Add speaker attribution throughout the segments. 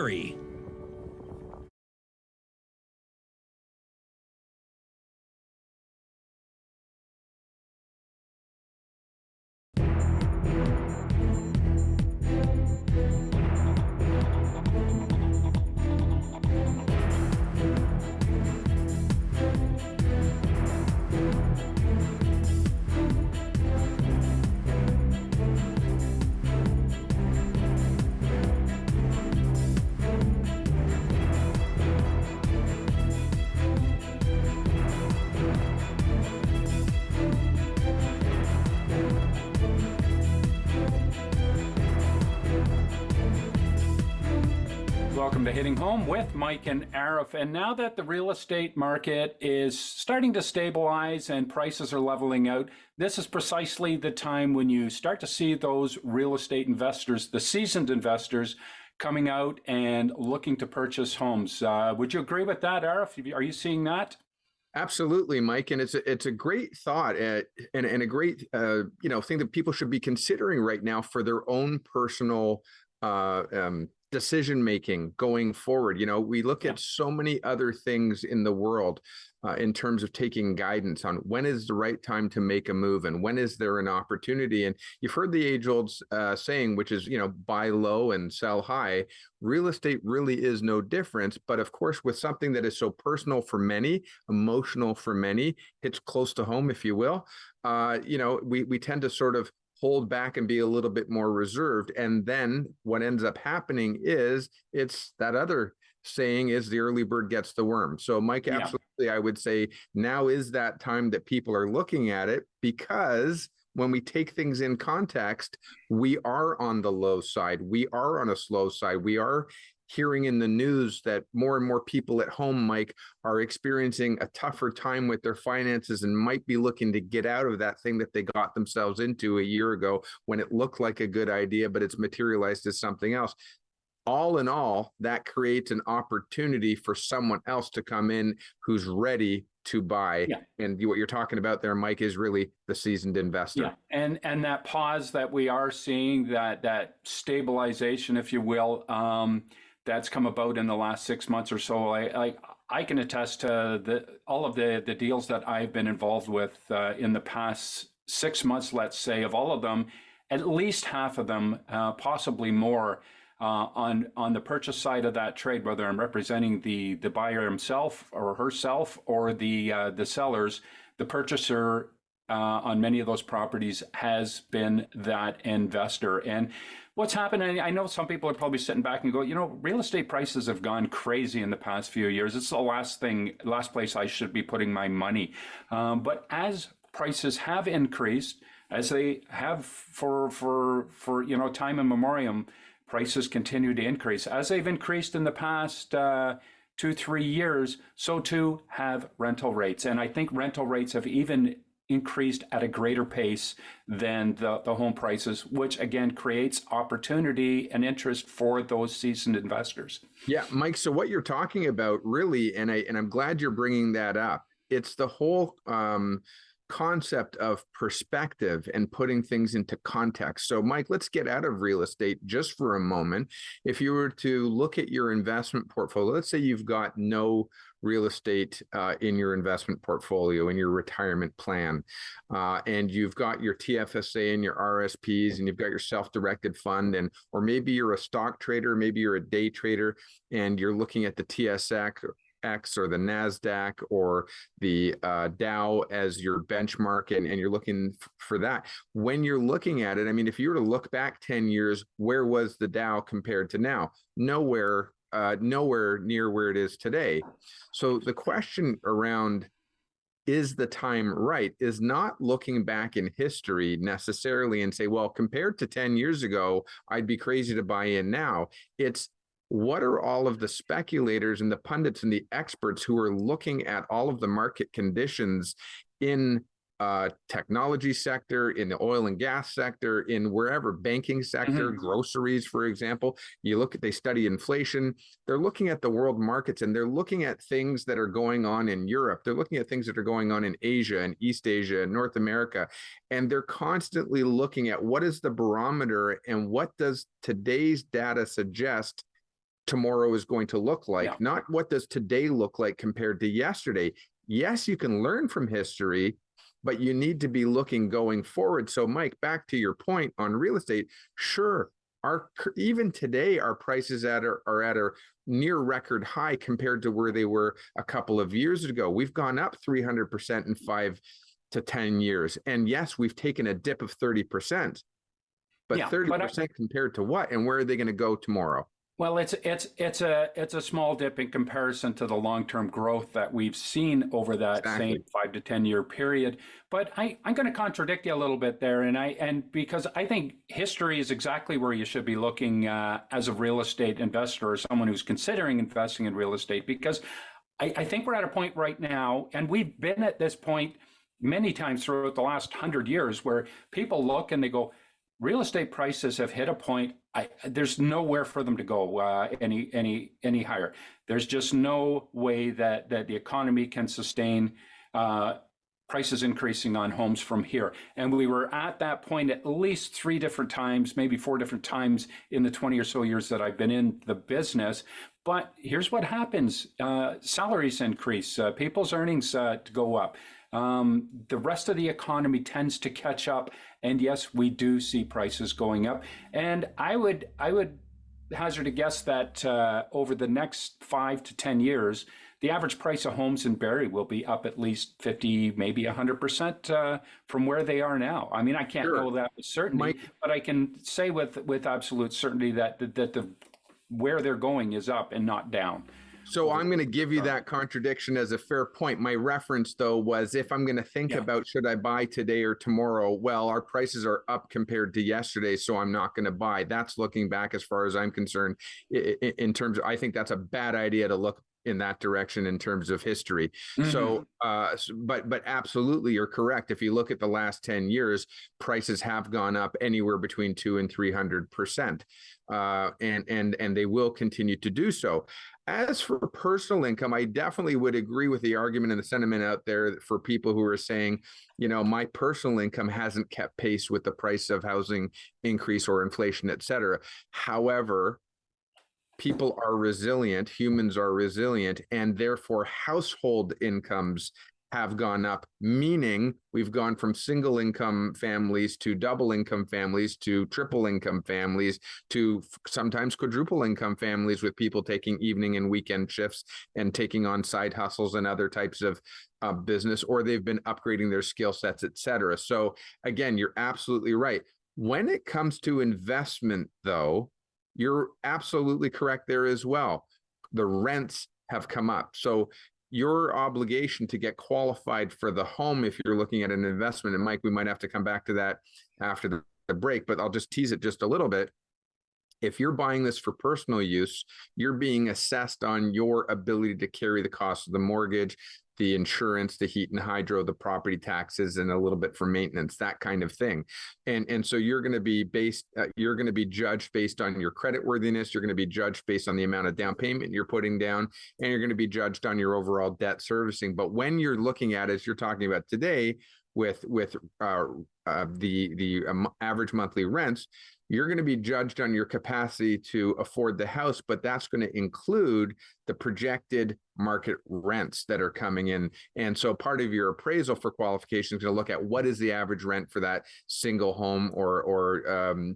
Speaker 1: Theory. Welcome to Hitting Home with Mike and Arif. And now that the real estate market is starting to stabilize and prices are leveling out, this is precisely the time when you start to see those real estate investors, the seasoned investors, coming out and looking to purchase homes. Would you agree with that, Arif? Are you seeing that?
Speaker 2: Absolutely, Mike, and it's a great thought and a great thing that people should be considering right now for their own personal decision making going forward. You know, we look at so many other things in the world in terms of taking guidance on when is the right time to make a move and when is there an opportunity. And you've heard the age-old saying, which is, buy low and sell high. Real estate really is no different. But of course, with something that is so personal for many, emotional for many, hits close to home, if you will, we tend to sort of hold back and be a little bit more reserved. And then what ends up happening is it's that other saying is the early bird gets the worm. So Mike, absolutely, I would say now is that time that people are looking at it, because when we take things in context, we are on the low side. We are on a slow side. We are hearing in the news that more and more people at home, Mike, are experiencing a tougher time with their finances and might be looking to get out of that thing that they got themselves into a year ago when it looked like a good idea, but it's materialized as something else. All in all, that creates an opportunity for someone else to come in who's ready to buy. Yeah. And what you're talking about there, Mike, is really the seasoned investor.
Speaker 1: Yeah. And that pause that we are seeing, that stabilization, if you will, that's come about in the last 6 months or so. I can attest to all of the deals that I've been involved with in the past 6 months, let's say. Of all of them, at least half of them, possibly more, on the purchase side of that trade, whether I'm representing the buyer himself or herself or the sellers, the purchaser on many of those properties has been that investor. And what's happened, I know some people are probably sitting back and go, real estate prices have gone crazy in the past few years. It's the last place I should be putting my money. But as prices have increased, as they have for time immemorial, prices continue to increase. As they've increased in the past 2-3 years, so too have rental rates. And I think rental rates have even increased at a greater pace than the home prices, which again creates opportunity and interest for those seasoned investors.
Speaker 2: Yeah, Mike, so what you're talking about really, and I'm glad you're bringing that up, it's the whole concept of perspective and putting things into context. So Mike, let's get out of real estate just for a moment. If you were to look at your investment portfolio, let's say you've got no real estate in your investment portfolio, in your retirement plan, and you've got your TFSA and your RSPs, and you've got your self-directed fund, or maybe you're a stock trader, maybe you're a day trader, and you're looking at the TSX or the NASDAQ or the Dow as your benchmark, and you're looking for that. When you're looking at it, I mean, if you were to look back 10 years, where was the Dow compared to now? Nowhere near where it is today. So the question around is the time right is not looking back in history necessarily and say, well, compared to 10 years ago, I'd be crazy to buy in now. It's what are all of the speculators and the pundits and the experts who are looking at all of the market conditions in technology sector, in the oil and gas sector, in wherever, banking sector, groceries, for example. They study inflation. They're looking at the world markets, and they're looking at things that are going on in Europe. They're looking at things that are going on in Asia and East Asia and North America. And they're constantly looking at what is the barometer and what does today's data suggest tomorrow is going to look like,
Speaker 1: Yeah.
Speaker 2: not what does today look like compared to yesterday. Yes, you can learn from history, but you need to be looking going forward. So, Mike, back to your point on real estate, sure, even today, our prices are at a near record high compared to where they were a couple of years ago. We've gone up 300% in 5 to 10 years. And yes, we've taken a dip of 30%, but
Speaker 1: Yeah,
Speaker 2: 30% compared to what? And where are they going to go tomorrow?
Speaker 1: well, it's a small dip in comparison to the long-term growth that we've seen over that same
Speaker 2: Exactly.
Speaker 1: 5 to 10 year period. But I'm going to contradict you a little bit there, and because I think history is exactly where you should be looking as a real estate investor or someone who's considering investing in real estate, because I think we're at a point right now, and we've been at this point many times throughout the last 100 years, where people look and they go, real estate prices have hit a point. There's nowhere for them to go any higher. There's just no way that the economy can sustain prices increasing on homes from here. And we were at that point at least 3 different times, maybe 4 different times in the 20 or so years that I've been in the business. But here's what happens. Salaries increase, people's earnings go up. The rest of the economy tends to catch up. And yes, we do see prices going up. And I would hazard a guess that over the next 5 to 10 years, the average price of homes in Barrie will be up at least 50, maybe 100% from where they are now. I mean, I can't know that with certainty,
Speaker 2: Mike,
Speaker 1: but I can say with absolute certainty that the where they're going is up and not down.
Speaker 2: so I'm going to give you that contradiction as a fair point. My reference, though, was if I'm going to think about should I buy today or tomorrow, well, our prices are up compared to yesterday, so I'm not going to buy. That's looking back as far as I'm concerned. In terms of, I think that's a bad idea to look in that direction in terms of history. Mm-hmm. So, but absolutely, you're correct. If you look at the last 10 years, prices have gone up anywhere between 200 and 300%, and they will continue to do so. As for personal income, I definitely would agree with the argument and the sentiment out there for people who are saying, you know, my personal income hasn't kept pace with the price of housing increase or inflation, et cetera. However, people are resilient, humans are resilient, and therefore household incomes have gone up, meaning we've gone from single income families to double income families to triple income families to sometimes quadruple income families, with people taking evening and weekend shifts and taking on side hustles and other types of business, or they've been upgrading their skill sets, et cetera. So again, you're absolutely right. When it comes to investment, though, you're absolutely correct there as well. The rents have come up. So your obligation to get qualified for the home, if you're looking at an investment, and Mike, we might have to come back to that after the break, but I'll just tease it just a little bit. If you're buying this for personal use, you're being assessed on your ability to carry the cost of the mortgage, the insurance, the heat and hydro, the property taxes, and a little bit for maintenance, that kind of thing. And so you're going to be judged based on your credit worthiness. You're going to be judged based on the amount of down payment you're putting down, and you're going to be judged on your overall debt servicing. But when you're looking at, as you're talking about today, with the average monthly rents, you're going to be judged on your capacity to afford the house, but that's going to include the projected market rents that are coming in. And so part of your appraisal for qualification is going to look at what is the average rent for that single home or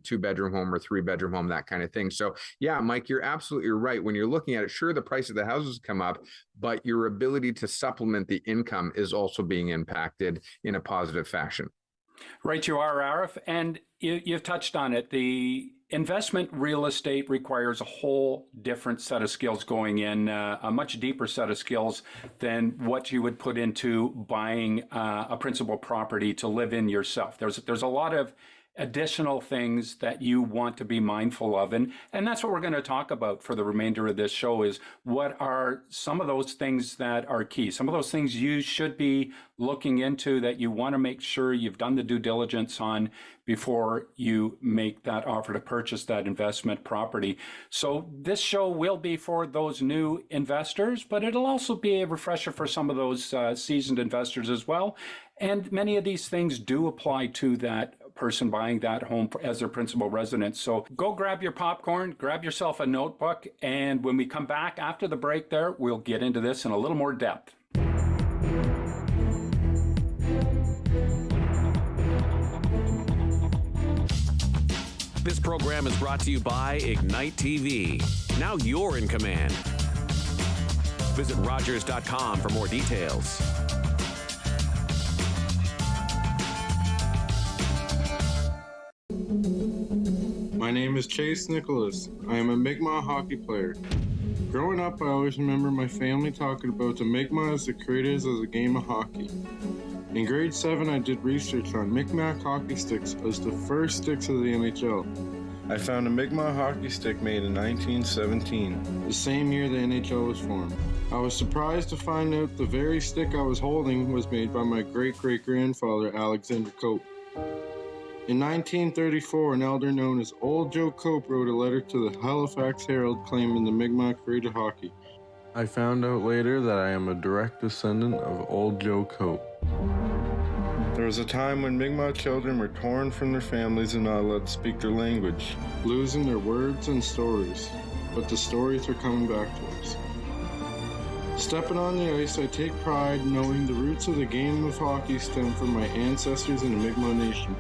Speaker 2: 2-bedroom home or 3-bedroom home, that kind of thing. So yeah, Mike, you're absolutely right. When you're looking at it, sure, the price of the houses come up, but your ability to supplement the income is also being impacted in a positive fashion.
Speaker 1: Right, you are, Arif, and you've touched on it. The investment real estate requires a whole different set of skills going in, a much deeper set of skills than what you would put into buying a principal property to live in yourself. There's a lot of additional things that you want to be mindful of, and that's what we're going to talk about for the remainder of this show, is what are some of those things that are key, some of those things you should be looking into, that you want to make sure you've done the due diligence on before you make that offer to purchase that investment property. So this show will be for those new investors, but it'll also be a refresher for some of those seasoned investors as well. And many of these things do apply to that person buying that home as their principal residence. So go grab your popcorn, grab yourself a notebook, and when we come back after the break there, we'll get into this in a little more depth.
Speaker 3: This program is brought to you by Ignite TV. Now you're in command. Visit Rogers.com for more details.
Speaker 4: My name is Chase Nicholas. I am a Mi'kmaq hockey player. Growing up, I always remember my family talking about the Mi'kmaq as the creators of the game of hockey. In grade 7, I did research on Mi'kmaq hockey sticks as the first sticks of the NHL. I found a Mi'kmaq hockey stick made in 1917, the same year the NHL was formed. I was surprised to find out the very stick I was holding was made by my great-great-grandfather, Alexander Cope. In 1934, an elder known as Old Joe Cope wrote a letter to the Halifax Herald claiming the Mi'kmaq created hockey. I found out later that I am a direct descendant of Old Joe Cope. There was a time when Mi'kmaq children were torn from their families and not allowed to speak their language, losing their words and stories. But the stories are coming back to us. Stepping on the ice, I take pride knowing the roots of the game of hockey stem from my ancestors in the Mi'kmaq Nation.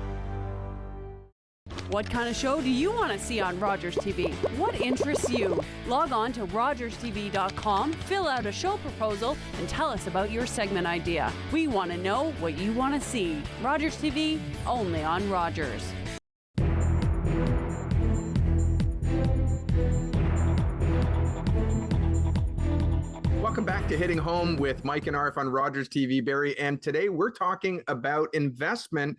Speaker 5: What kind of show do you want to see on Rogers TV? What interests you? Log on to rogerstv.com, fill out a show proposal, and tell us about your segment idea. We want to know what you want to see. Rogers TV, only on Rogers.
Speaker 2: Welcome back to Hitting Home with Mike and Arif on Rogers TV, Barry. And today we're talking about investment.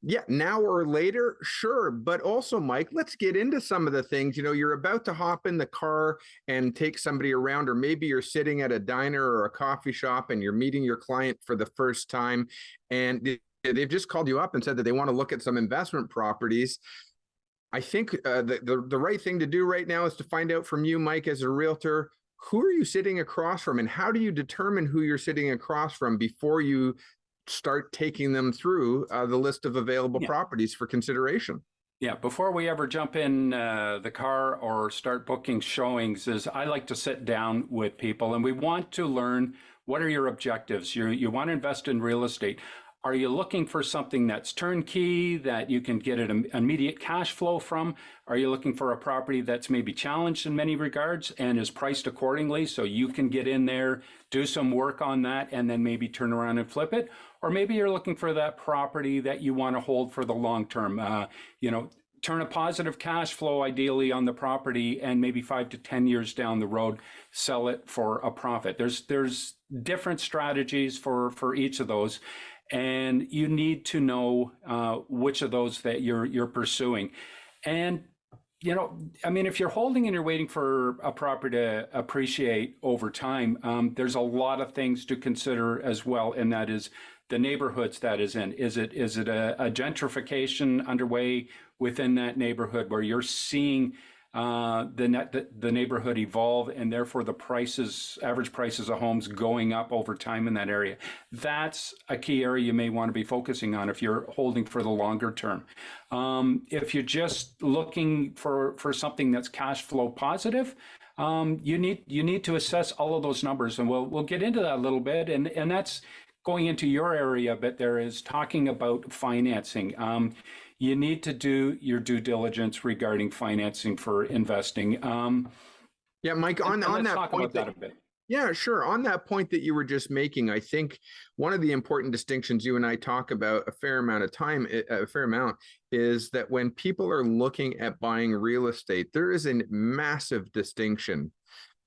Speaker 2: Yeah, now or later, sure. But also, Mike, let's get into some of the things. You know, you're about to hop in the car and take somebody around, or maybe you're sitting at a diner or a coffee shop and you're meeting your client for the first time, and they've just called you up and said that they want to look at some investment properties. I think the right thing to do right now is to find out from you, Mike, as a realtor, who are you sitting across from, and how do you determine who you're sitting across from before you start taking them through the list of available properties for consideration?
Speaker 1: Yeah, before we ever jump in the car or start booking showings, is I like to sit down with people and we want to learn, what are your objectives? You want to invest in real estate. Are you looking for something that's turnkey, that you can get an immediate cash flow from? Are you looking for a property that's maybe challenged in many regards and is priced accordingly so you can get in there, do some work on that, and then maybe turn around and flip it? Or maybe you're looking for that property that you want to hold for the long term. Turn a positive cash flow ideally on the property, and maybe 5 to 10 years down the road, sell it for a profit. There's different strategies for each of those. And you need to know which of those that you're pursuing. And, if you're holding and you're waiting for a property to appreciate over time, there's a lot of things to consider as well. And that is the neighborhoods that is in. Is it a gentrification underway within that neighborhood where you're seeing the neighborhood evolve, and therefore the average prices of homes going up over time in that area? That's a key area you may want to be focusing on if you're holding for the longer term. If you're just looking for something that's cash flow positive, you need to assess all of those numbers, and we'll get into that a little bit, and that's going into your area, but there is talking about financing. You need to do your due diligence regarding financing for investing.
Speaker 2: Yeah, Mike, on that
Speaker 1: talk
Speaker 2: point,
Speaker 1: about that a bit.
Speaker 2: Yeah, sure. On that point that you were just making, I think one of the important distinctions you and I talk about a fair amount, is that when people are looking at buying real estate, there is a massive distinction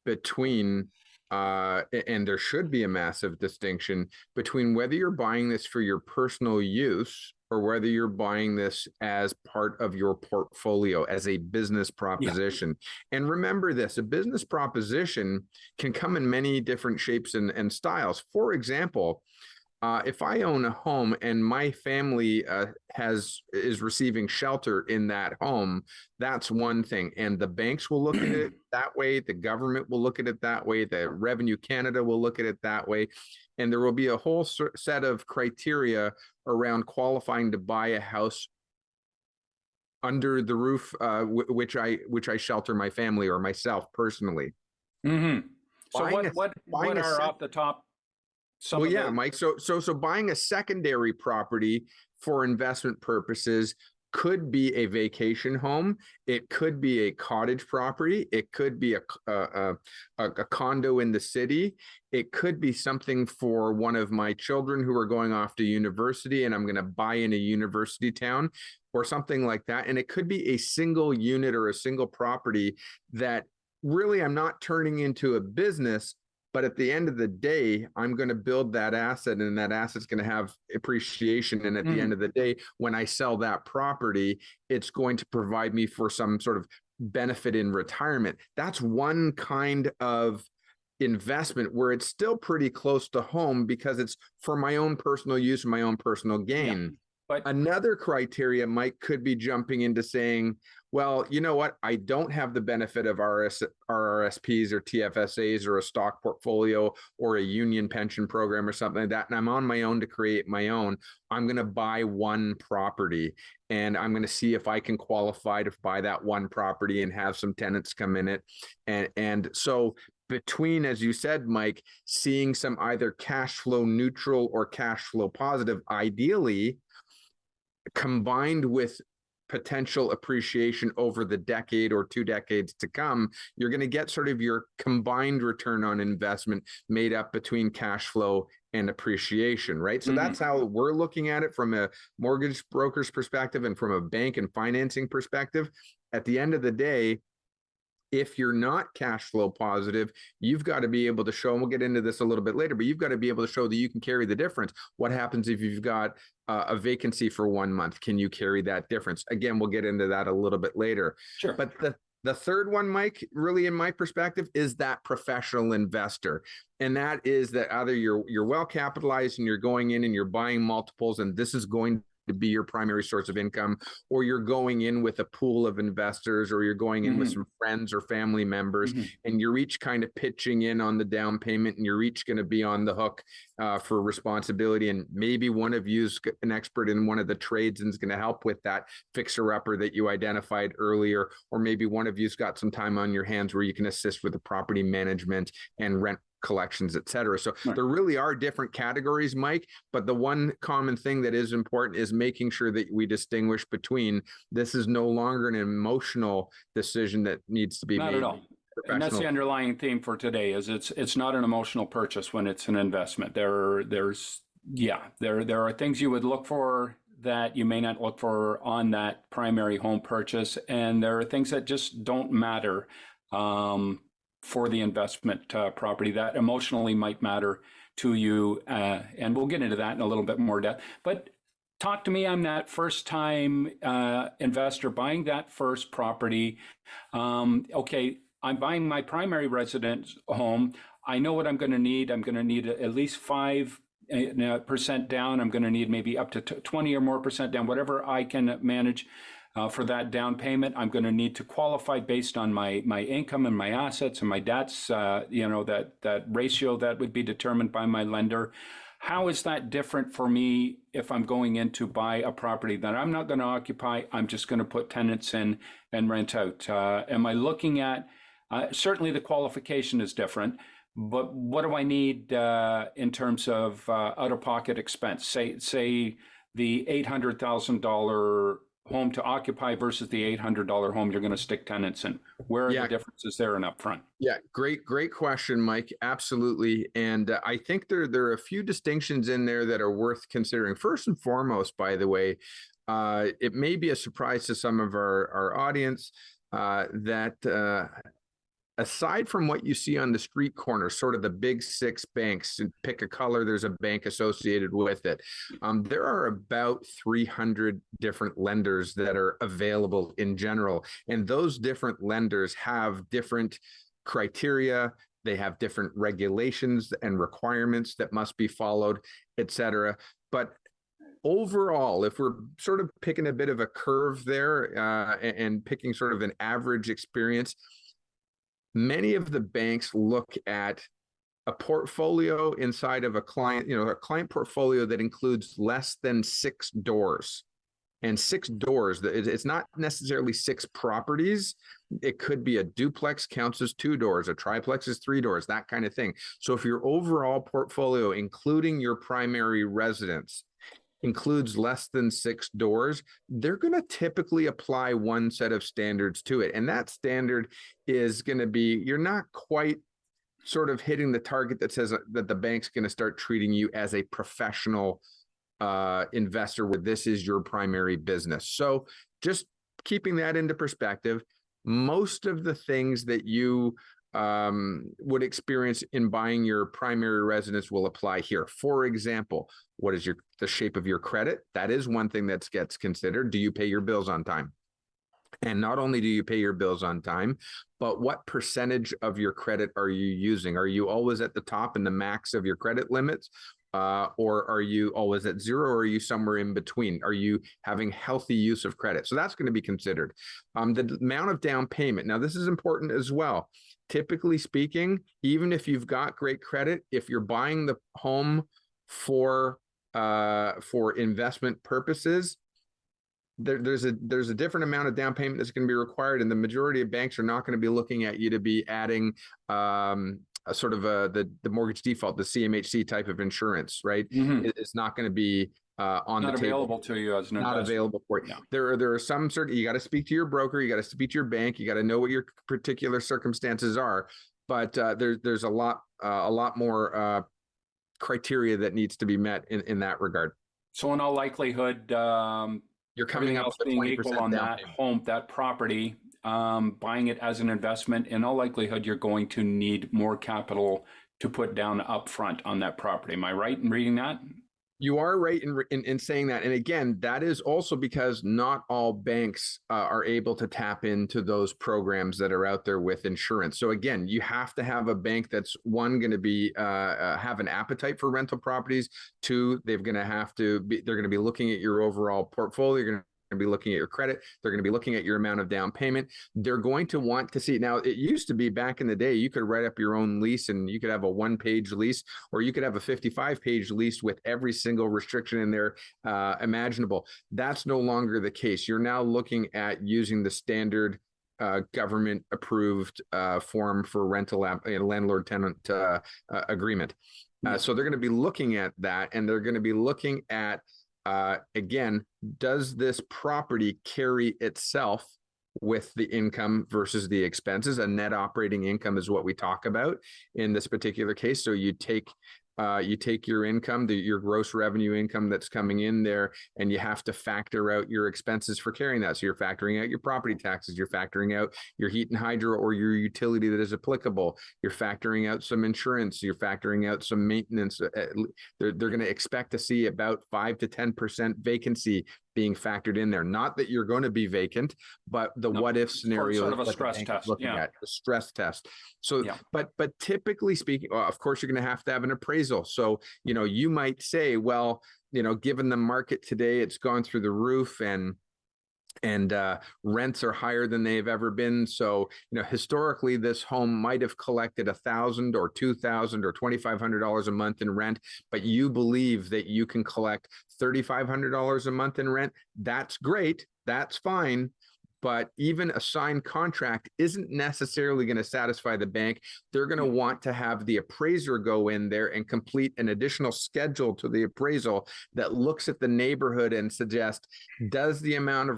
Speaker 2: between and there should be a massive distinction between whether you're buying this for your personal use or whether you're buying this as part of your portfolio as a business proposition. Yeah. And remember this, a business proposition can come in many different shapes and styles. For example, if I own a home and my family is receiving shelter in that home, that's one thing. And the banks will look at it that way. The government will look at it that way. The Revenue Canada will look at it that way. And there will be a whole set of criteria around qualifying to buy a house under the roof, which I shelter my family or myself personally.
Speaker 1: Mm-hmm. So
Speaker 2: Buying
Speaker 1: what
Speaker 2: a
Speaker 1: are off the top some
Speaker 2: Well,
Speaker 1: of
Speaker 2: yeah,
Speaker 1: the
Speaker 2: Mike. So buying a secondary property for investment purposes could be a vacation home. It could be a cottage property. It could be a condo in the city. It could be something for one of my children who are going off to university, and I'm going to buy in a university town or something like that. And it could be a single unit or a single property that really I'm not turning into a business. But at the end of the day, I'm going to build that asset, and that asset's going to have appreciation. And at the end of the day, when I sell that property, it's going to provide me for some sort of benefit in retirement. That's one kind of investment where it's still pretty close to home because it's for my own personal use, my own personal gain.
Speaker 1: Yeah. But
Speaker 2: another criteria, Mike, could be jumping into saying, well, you know what? I don't have the benefit of RRSPs or TFSAs or a stock portfolio or a union pension program or something like that. And I'm on my own to create my own. I'm going to buy one property, and I'm going to see if I can qualify to buy that one property and have some tenants come in it. And so between, as you said, Mike, seeing some either cash flow neutral or cash flow positive, ideally, combined with potential appreciation over the decade or 2 decades to come, you're going to get sort of your combined return on investment made up between cash flow and appreciation, right? So that's how we're looking at it from a mortgage broker's perspective and from a bank and financing perspective. At the end of the day, if you're not cash flow positive, you've got to be able to show, and we'll get into this a little bit later, but you've got to be able to show that you can carry the difference. What happens if you've got a vacancy for 1 month? Can you carry that difference? Again, we'll get into that a little bit later.
Speaker 1: Sure.
Speaker 2: But the third one, Mike, really in my perspective, is that professional investor. And that is that either you're well capitalized and you're going in and you're buying multiples, and this is going to be your primary source of income, or you're going in with a pool of investors, or you're going in with some friends or family members, and you're each kind of pitching in on the down payment, and you're each going to be on the hook for responsibility. And maybe one of you's an expert in one of the trades and is going to help with that fixer-upper that you identified earlier, or maybe one of you's got some time on your hands where you can assist with the property management and rent collections, et cetera. So there really are different categories, Mike, but the one common thing that is important is making sure that we distinguish between this is no longer an emotional decision that needs to be
Speaker 1: not
Speaker 2: made.
Speaker 1: at all. And that's the underlying theme for today is it's not an emotional purchase when it's an investment. There are things you would look for that you may not look for on that primary home purchase, and there are things that just don't matter for the investment property that emotionally might matter to you. And we'll get into that in a little bit more depth. But talk to me, I'm that first time investor buying that first property. Okay, I'm buying my primary residence home. I know what I'm going to need. I'm going to need at least 5% down. I'm going to need maybe up to 20 or more percent down, whatever I can manage. For that down payment, I'm going to need to qualify based on my income and my assets and my debts, that ratio that would be determined by my lender. How is that different for me if I'm going in to buy a property that I'm not going to occupy? I'm just going to put tenants in and rent out. Am I looking at, certainly the qualification is different, but what do I need in terms of out-of-pocket expense? Say the $800,000 home to occupy versus the $800 home you're going to stick tenants in. Where are the differences there and upfront?
Speaker 2: Yeah, great question, Mike. Absolutely. And I think there are a few distinctions in there that are worth considering. First and foremost, by the way, it may be a surprise to some of our audience that aside from what you see on the street corner, sort of the big 6 banks, and pick a color, there's a bank associated with it. There are about 300 different lenders that are available in general. And those different lenders have different criteria. They have different regulations and requirements that must be followed, et cetera. But overall, if we're sort of picking a bit of a curve there and picking sort of an average experience, many of the banks look at a portfolio inside of a client portfolio that includes less than 6 doors. And 6 doors, it's not necessarily 6 properties. It could be a duplex counts as 2 doors, a triplex is 3 doors, that kind of thing. So if your overall portfolio, including your primary residence, includes less than 6 doors, they're going to typically apply one set of standards to it. And that standard is going to be, you're not quite sort of hitting the target that says that the bank's going to start treating you as a professional investor where this is your primary business. So just keeping that into perspective, most of the things that you would experience in buying your primary residence will apply here. For example, what is the shape of your credit? That is one thing that gets considered. Do you pay your bills on time? And not only do you pay your bills on time, but what percentage of your credit are you using? Are you always at the top and the max of your credit limits? Or are you always at zero, or are you somewhere in between? Are you having healthy use of credit? So that's going to be considered. The amount of down payment. Now, this is important as well. Typically speaking, even if you've got great credit, if you're buying the home for investment purposes, there's a different amount of down payment that's going to be required, and the majority of banks are not going to be looking at you to be adding a sort of the mortgage default, the CMHC type of insurance, right? It's not going to be on the table. Not
Speaker 1: available to you as an investor.
Speaker 2: Not available for you. Yeah. There are some you got to speak to your broker, you got to speak to your bank, you got to know what your particular circumstances are. But there's a lot more criteria that needs to be met in that regard.
Speaker 1: So in all likelihood,
Speaker 2: you're coming up with
Speaker 1: being equal on that
Speaker 2: payment.
Speaker 1: home, that property, buying it as an investment, in all likelihood, you're going to need more capital to put down upfront on that property. Am I right in reading that?
Speaker 2: You are right in saying that. And again, that is also because not all banks are able to tap into those programs that are out there with insurance. So again, you have to have a bank that's one, going to be have an appetite for rental properties. Two, they're going to be looking at your overall portfolio. You're going to be looking at your credit. They're going to be looking at your amount of down payment. They're going to want to see. Now, it used to be back in the day, you could write up your own lease and you could have a 1-page lease, or you could have a 55-page lease with every single restriction in there imaginable. That's no longer the case. You're now looking at using the standard government approved form for rental landlord-tenant agreement. So they're going to be looking at that, and they're going to be looking at again, does this property carry itself with the income versus the expenses? A net operating income is what we talk about in this particular case. So you take your income, your gross revenue income that's coming in there, and you have to factor out your expenses for carrying that. So you're factoring out your property taxes, you're factoring out your heat and hydro or your utility that is applicable. You're factoring out some insurance, you're factoring out some maintenance. They're going to expect to see about 5 to 10% vacancy being factored in there. Not that you're going to be vacant, but the what if scenario,
Speaker 1: sort of a stress test.
Speaker 2: Looking at the stress test. So, but typically speaking, of course, you're going to have an appraisal. So, you might say, well, given the market today, it's gone through the roof, and rents are higher than they've ever been. So, historically, this home might have collected $1,000 or $2,000 or $2,500 a month in rent, but you believe that you can collect $3,500 a month in rent. That's great. That's fine. But even a signed contract isn't necessarily going to satisfy the bank. They're going to want to have the appraiser go in there and complete an additional schedule to the appraisal that looks at the neighborhood and suggest, does the amount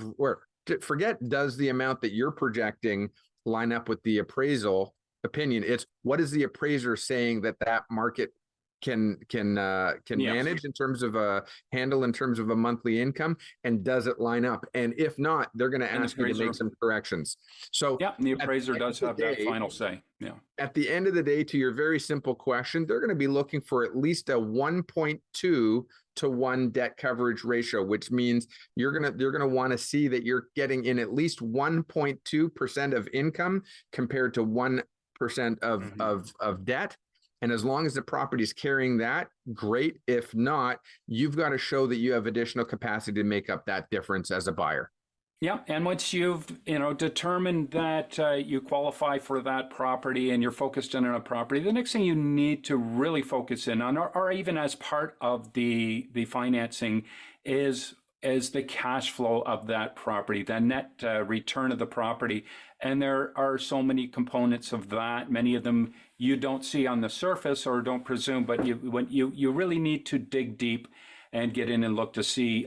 Speaker 2: that you're projecting line up with the appraisal opinion? It's what is the appraiser saying that market can manage in terms of a handle in terms of a monthly income, and does it line up? And if not, they're going to ask you to make some corrections. So
Speaker 1: the appraiser does have that final say. Yeah. At
Speaker 2: the end of the day, to your very simple question, they're going to be looking for at least a 1.2 to 1 debt coverage ratio, which means you're going to want to see that you're getting in at least 1.2% of income compared to 1% of debt. And as long as the property is carrying that, great. If not, you've got to show that you have additional capacity to make up that difference as a buyer.
Speaker 1: Yeah, and once you've determined that you qualify for that property and you're focused in on a property, the next thing you need to really focus in on, or even as part of the financing, is is the cash flow of that property, the net return of the property. And there are so many components of that. Many of them you don't see on the surface or don't presume, but you really need to dig deep and get in and look to see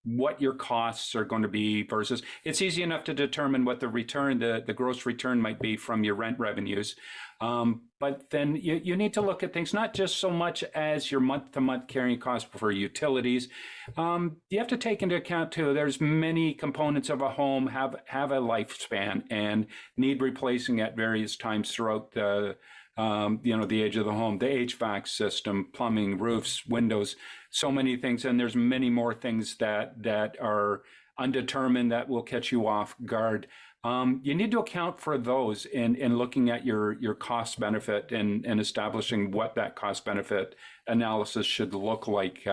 Speaker 1: what your costs are going to be versus. It's easy enough to determine what the return, the gross return might be from your rent revenues. But then you need to look at things not just so much as your month-to-month carrying cost for utilities. You have to take into account too, there's many components of a home have a lifespan and need replacing at various times throughout the the age of the home, the HVAC system, plumbing, roofs, windows, so many things. And there's many more things that are undetermined that will catch you off guard. You need to account for those in looking at your cost benefit and establishing what that cost benefit analysis should look like.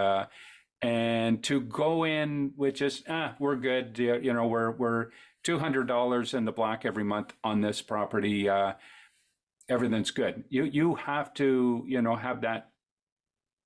Speaker 1: And to go in with just, we're good, we're $200 in the black every month on this property, everything's good. You have to, have that,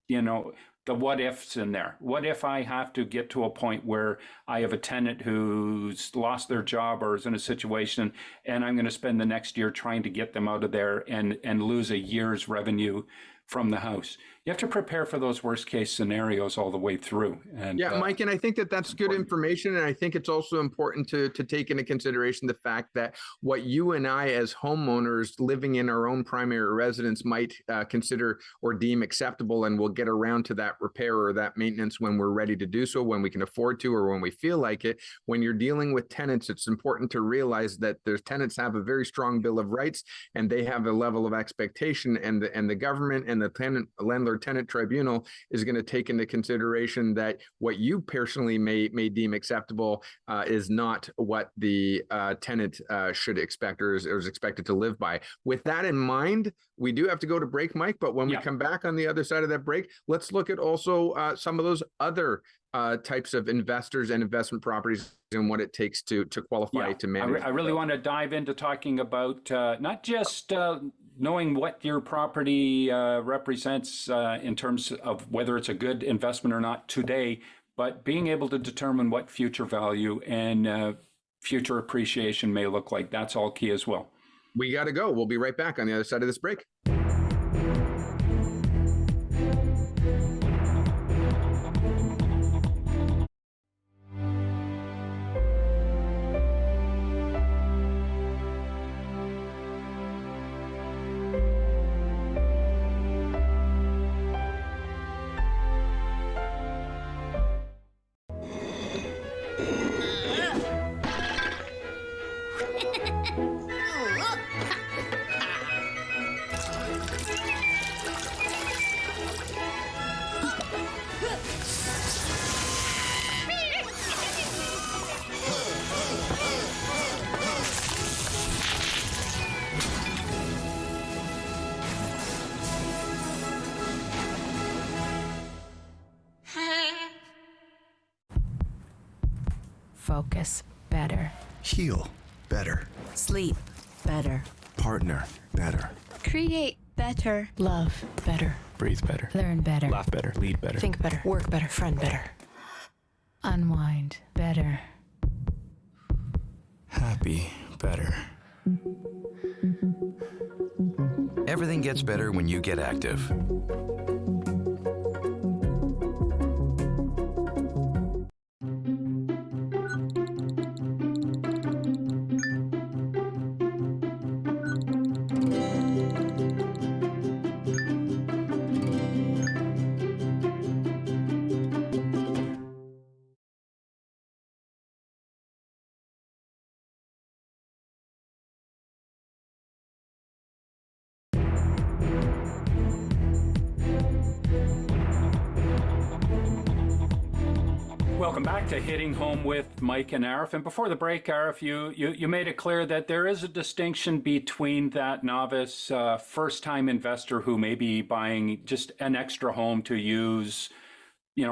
Speaker 1: the what ifs in there. What if I have to get to a point where I have a tenant who's lost their job or is in a situation and I'm going to spend the next year trying to get them out of there and lose a year's revenue from the house? You have to prepare for those worst case scenarios all the way through. And
Speaker 2: yeah, Mike, and I think that's good information. And I think it's also important to take into consideration the fact that what you and I as homeowners living in our own primary residence might consider or deem acceptable, and we'll get around to that repair or that maintenance when we're ready to do so, when we can afford to, or when we feel like it. When you're dealing with tenants, it's important to realize that their tenants have a very strong Bill of Rights, and they have a level of expectation, and the government and the landlord-tenant tribunal is going to take into consideration that what you personally may deem acceptable is not what the tenant should expect or is expected to live by. With that in mind, we do have to go to break, Mike, but when we come back on the other side of that break, let's look at also some of those other types of investors and investment properties and what it takes to qualify to manage.
Speaker 1: I really want to dive into talking about not just knowing what your property represents in terms of whether it's a good investment or not today, but being able to determine what future value and future appreciation may look like. That's all key as well.
Speaker 2: We got to go. We'll be right back on the other side of this break.
Speaker 6: Focus better.
Speaker 7: Heal better.
Speaker 6: Sleep better.
Speaker 7: Partner better.
Speaker 8: Create better.
Speaker 6: Love better.
Speaker 7: Breathe better.
Speaker 6: Learn better.
Speaker 7: Laugh better. Lead better.
Speaker 6: Think better. Work better. Friend better. Unwind better.
Speaker 7: Happy better.
Speaker 9: Everything gets better when you get active.
Speaker 1: Welcome back to Hitting Home with Mike and Arif. And before the break, Arif, you made it clear that there is a distinction between that novice first-time investor who may be buying just an extra home to use,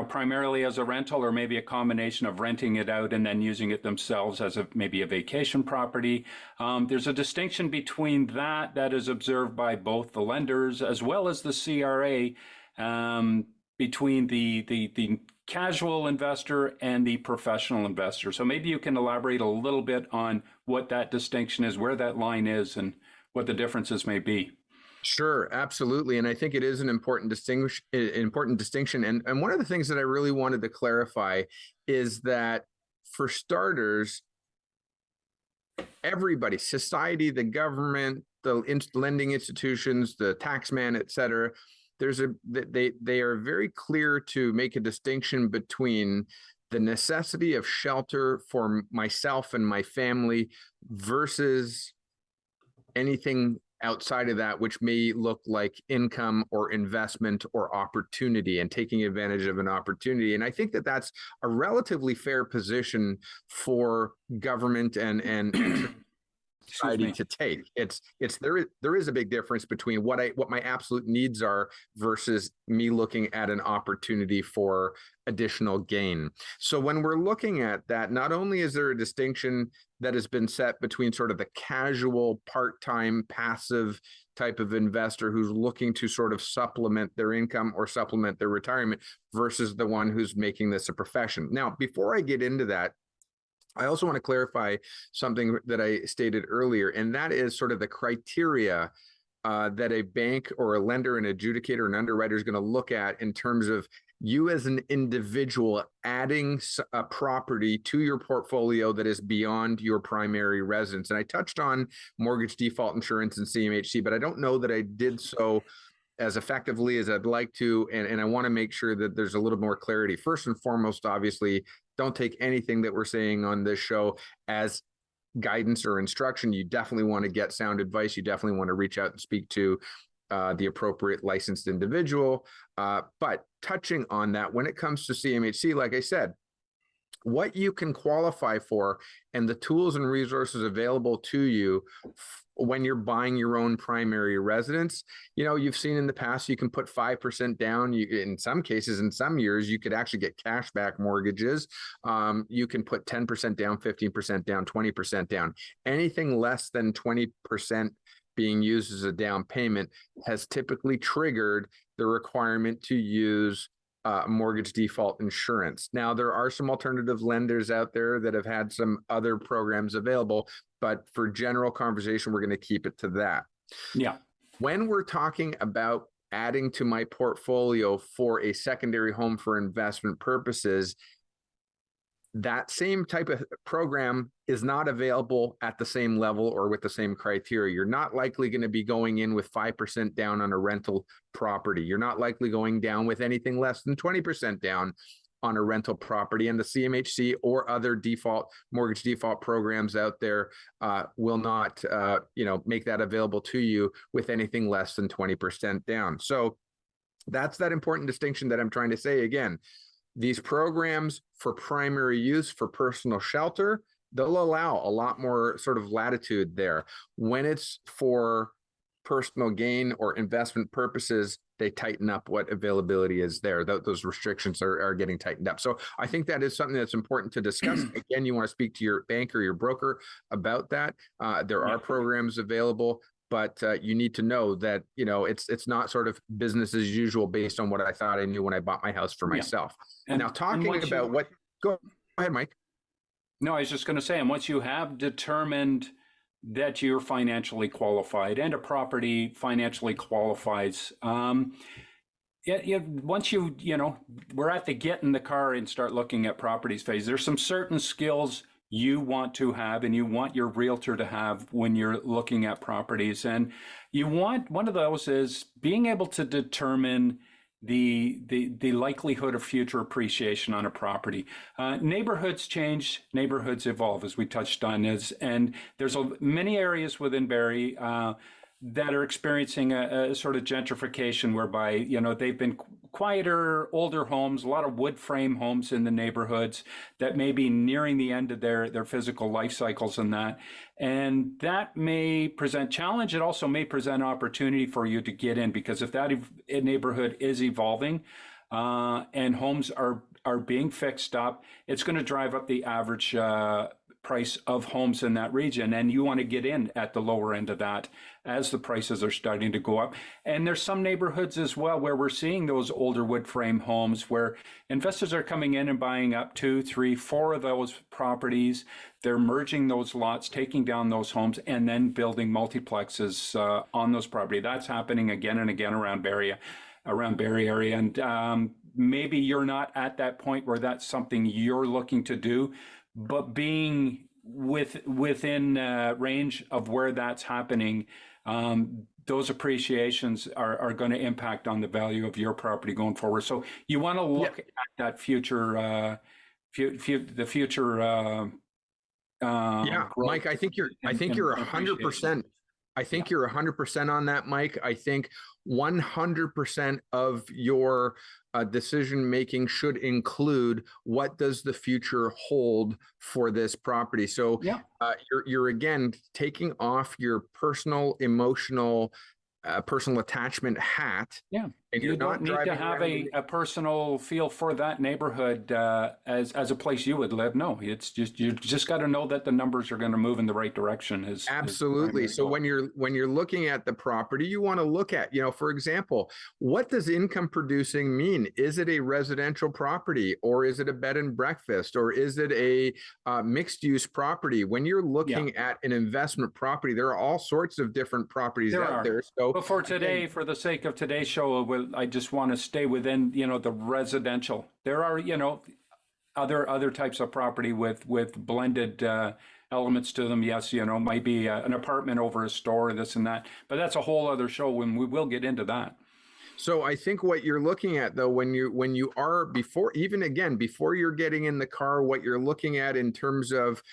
Speaker 1: primarily as a rental, or maybe a combination of renting it out and then using it themselves as maybe a vacation property. There's a distinction between that is observed by both the lenders as well as the CRA, between the casual investor and the professional investor. So maybe you can elaborate a little bit on what that distinction is, where that line is, and what the differences may be.
Speaker 2: Sure, absolutely. And I think it is an important distinction. And one of the things that I really wanted to clarify is that for starters, everybody, society, the government, the lending institutions, the taxman, et cetera, they are very clear to make a distinction between the necessity of shelter for myself and my family versus anything outside of that, which may look like income or investment or opportunity, and taking advantage of an opportunity. And I think that that's a relatively fair position for government and society to take. There is a big difference between what my absolute needs are versus me looking at an opportunity for additional gain. So when we're looking at that, not only is there a distinction that has been set between sort of the casual, part-time, passive type of investor who's looking to sort of supplement their income or supplement their retirement versus the one who's making this a profession. Now, before I get into that, I also want to clarify something that I stated earlier, and that is sort of the criteria that a bank or a lender, an adjudicator, an underwriter is going to look at in terms of you as an individual adding a property to your portfolio that is beyond your primary residence. And I touched on mortgage default insurance and CMHC, but I don't know that I did so as effectively as I'd like to. And I want to make sure that there's a little more clarity. First and foremost, obviously, don't take anything that we're saying on this show as guidance or instruction. You definitely want to get sound advice. You definitely want to reach out and speak to the appropriate licensed individual. But touching on that, when it comes to CMHC, like I said, what you can qualify for and the tools and resources available to you when you're buying your own primary residence. You've seen in the past, you can put 5% down. In some cases, in some years, you could actually get cash back mortgages. You can put 10% down, 15% down, 20% down. Anything less than 20% being used as a down payment has typically triggered the requirement to use mortgage default insurance. Now, there are some alternative lenders out there that have had some other programs available, but for general conversation, we're going to keep it to that.
Speaker 1: Yeah.
Speaker 2: When we're talking about adding to my portfolio for a secondary home for investment purposes, that same type of program is not available at the same level or with the same criteria. You're not likely going to be going in with 5% down on a rental property. You're not likely going down with anything less than 20% down on a rental property. And the CMHC or other mortgage default programs out there will not, make that available to you with anything less than 20% down. So that's that important distinction that I'm trying to say again. These programs for primary use for personal shelter, they'll allow a lot more sort of latitude there. When it's for personal gain or investment purposes, they tighten up what availability is there. Those restrictions are getting tightened up. So I think that is something that's important to discuss. Again, you want to speak to your bank or your broker about that. There are programs available, but you need to know that, it's not sort of business as usual based on what I thought I knew when I bought my house for myself. Now, talking about go ahead, Mike.
Speaker 1: No, I was just going to say, and once you have determined that you're financially qualified and a property financially qualifies, once we're at the get in the car and start looking at properties phase, there's some certain skills you want to have and you want your realtor to have when you're looking at properties. And you want, one of those is being able to determine the likelihood of future appreciation on a property. Neighborhoods change, neighborhoods evolve, as we touched on, and there's many areas within Barrie that are experiencing a sort of gentrification whereby, they've been quieter, older homes, a lot of wood frame homes in the neighborhoods that may be nearing the end of their physical life cycles and that. And that may present challenge. It also may present opportunity for you to get in, because if that neighborhood is evolving and homes are being fixed up, it's going to drive up the average price of homes in that region, and you want to get in at the lower end of that as the prices are starting to go up. And there's some neighborhoods as well where we're seeing those older wood frame homes where investors are coming in and buying up 2, 3, 4 of those properties. They're merging those lots, taking down those homes, and then building multiplexes on those property. That's happening again and again around Barrie area. And maybe you're not at that point where that's something you're looking to do, but being within range of where that's happening, those appreciations are going to impact on the value of your property going forward. So you want to look at that future, the future.
Speaker 2: Mike, I think you're 100%. I think you're 100% on that, Mike. I think 100% of your decision making should include what does the future hold for this property. So you're again taking off your personal, emotional, personal attachment hat. Yeah. And
Speaker 1: you don't need to have a personal feel for that neighborhood as a place you would live. No, it's just you just got to know that the numbers are going to move in the right direction.
Speaker 2: Absolutely. So when you're looking at the property, you want to look at, for example, what does income producing mean? Is it a residential property, or is it a bed and breakfast, or is it a mixed use property? When you're looking at an investment property, there are all sorts of different properties out there. So,
Speaker 1: but for today, for the sake of today's show, I just want to stay within, the residential. There are, other types of property with blended elements to them. Yes, might be an apartment over a store, this and that. But that's a whole other show when we will get into that.
Speaker 2: So I think what you're looking at, though, when you are before you're getting in the car, what you're looking at in terms of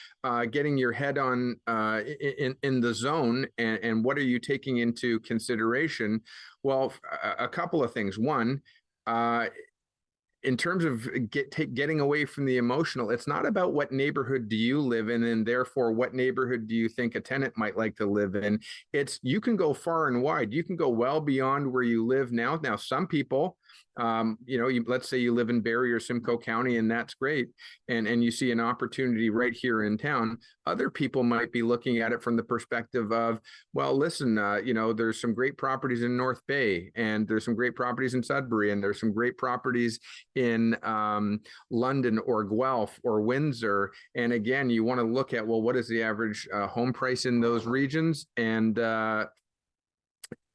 Speaker 2: getting your head on in the zone, and what are you taking into consideration? Well, a couple of things. One, in terms of getting away from the emotional, it's not about what neighborhood do you live in, and therefore what neighborhood do you think a tenant might like to live in. It's, you can go far and wide. You can go well beyond where you live now. Now, some people, let's say you live in Barrie or Simcoe County, and that's great, and you see an opportunity right here in town. Other people might be looking at it from the perspective of, well, listen, there's some great properties in North Bay, and there's some great properties in Sudbury, and there's some great properties in London or Guelph or Windsor. And again, you want to look at, well, what is the average home price in those regions? And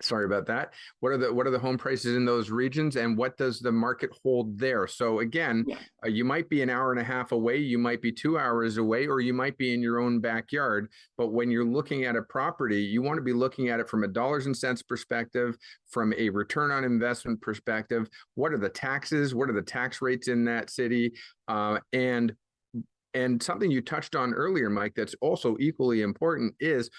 Speaker 2: sorry about that. What are the home prices in those regions, and what does the market hold there? So again, you might be an hour and a half away, you might be 2 hours away, or you might be in your own backyard. But when you're looking at a property, you want to be looking at it from a dollars and cents perspective, from a return on investment perspective. What are the taxes? What are the tax rates in that city? And something you touched on earlier, Mike, that's also equally important is